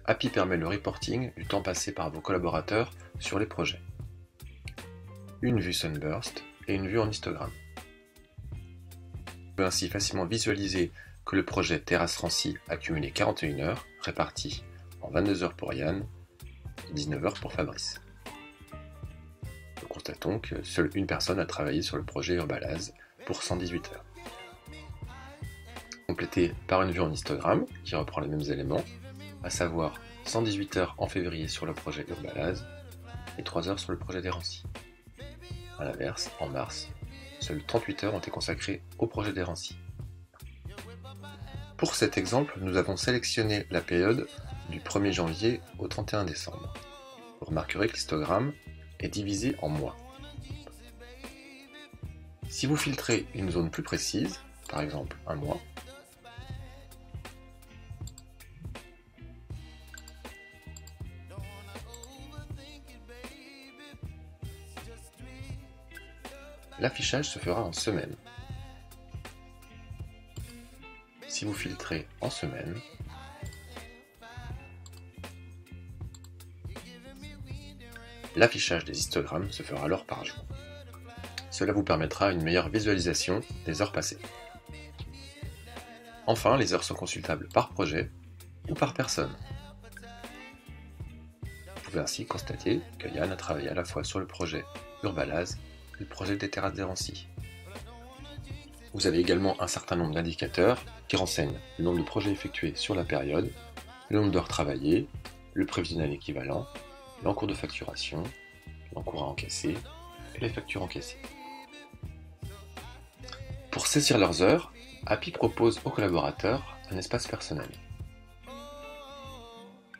API permet le reporting du temps passé par vos collaborateurs sur les projets. Une vue Sunburst et une vue en histogramme. On peut ainsi facilement visualiser que le projet Terrasse Rancy a cumulé 41 heures, réparties en 22 heures pour Yann et 19 heures pour Fabrice. Nous constatons que seule une personne a travaillé sur le projet Urbalaz pour 118 heures. Complété par une vue en histogramme qui reprend les mêmes éléments, à savoir 118 heures en février sur le projet Urbalaz et 3 heures sur le projet des Rancy. A l'inverse, en mars, seules 38 heures ont été consacrées au projet des Rancy. Pour cet exemple, nous avons sélectionné la période du 1er janvier au 31 décembre. Vous remarquerez que l'histogramme est divisé en mois. Si vous filtrez une zone plus précise, par exemple un mois, l'affichage se fera en semaine. Si vous filtrez en semaine, l'affichage des histogrammes se fera alors par jour. Cela vous permettra une meilleure visualisation des heures passées. Enfin, les heures sont consultables par projet ou par personne. Vous pouvez ainsi constater que Yann a travaillé à la fois sur le projet Urbalaz et le projet des Terrasses des Rancy. Vous avez également un certain nombre d'indicateurs qui renseignent le nombre de projets effectués sur la période, le nombre d'heures travaillées, le prévisionnel équivalent, l'encours de facturation, l'encours à encaisser et les factures encaissées. Pour saisir leurs heures, API propose aux collaborateurs un espace personnel.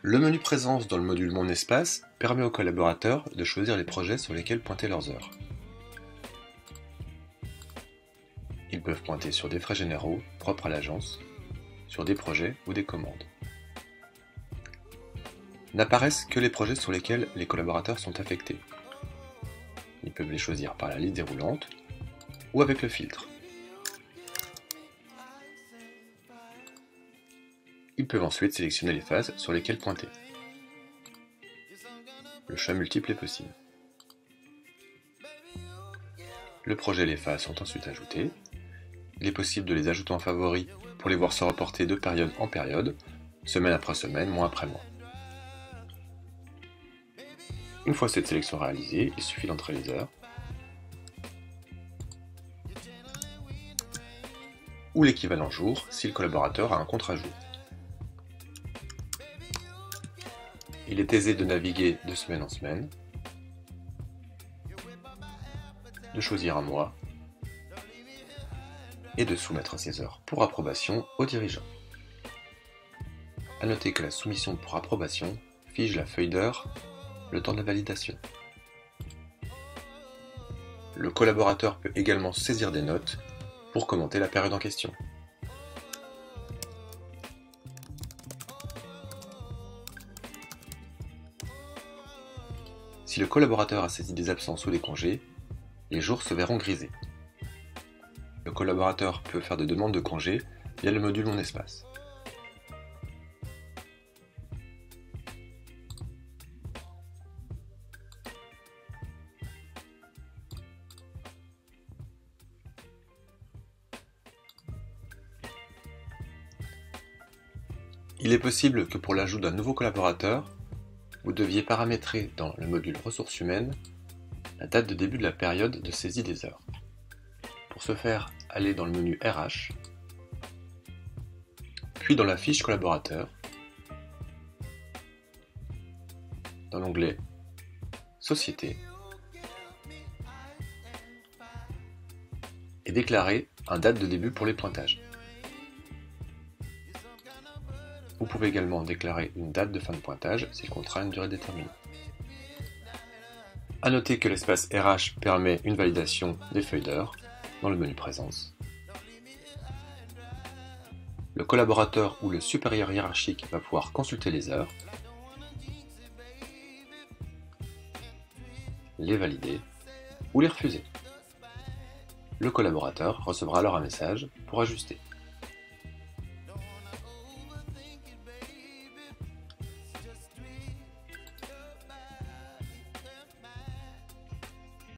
Le menu Présence dans le module Mon espace permet aux collaborateurs de choisir les projets sur lesquels pointer leurs heures. Ils peuvent pointer sur des frais généraux propres à l'agence, sur des projets ou des commandes. N'apparaissent que les projets sur lesquels les collaborateurs sont affectés. Ils peuvent les choisir par la liste déroulante ou avec le filtre. Ils peuvent ensuite sélectionner les phases sur lesquelles pointer. Le choix multiple est possible. Le projet et les phases sont ensuite ajoutés. Il est possible de les ajouter en favoris pour les voir se reporter de période en période, semaine après semaine, mois après mois. Une fois cette sélection réalisée, il suffit d'entrer les heures ou l'équivalent jour si le collaborateur a un contrat jour. Il est aisé de naviguer de semaine en semaine, de choisir un mois et de soumettre ses heures pour approbation au dirigeant. A noter que la soumission pour approbation fige la feuille d'heure le temps de la validation. Le collaborateur peut également saisir des notes pour commenter la période en question. Si le collaborateur a saisi des absences ou des congés, les jours se verront grisés. Le collaborateur peut faire des demandes de congés via le module Mon espace. Il est possible que pour l'ajout d'un nouveau collaborateur, vous deviez paramétrer dans le module Ressources humaines la date de début de la période de saisie des heures. Pour ce faire, allez dans le menu RH, puis dans la fiche collaborateur, dans l'onglet Société, et déclarer une date de début pour les pointages. Vous pouvez également déclarer une date de fin de pointage si le contrat a une durée déterminée. A noter que l'espace RH permet une validation des feuilles d'heure dans le menu Présence. Le collaborateur ou le supérieur hiérarchique va pouvoir consulter les heures, les valider ou les refuser. Le collaborateur recevra alors un message pour ajuster.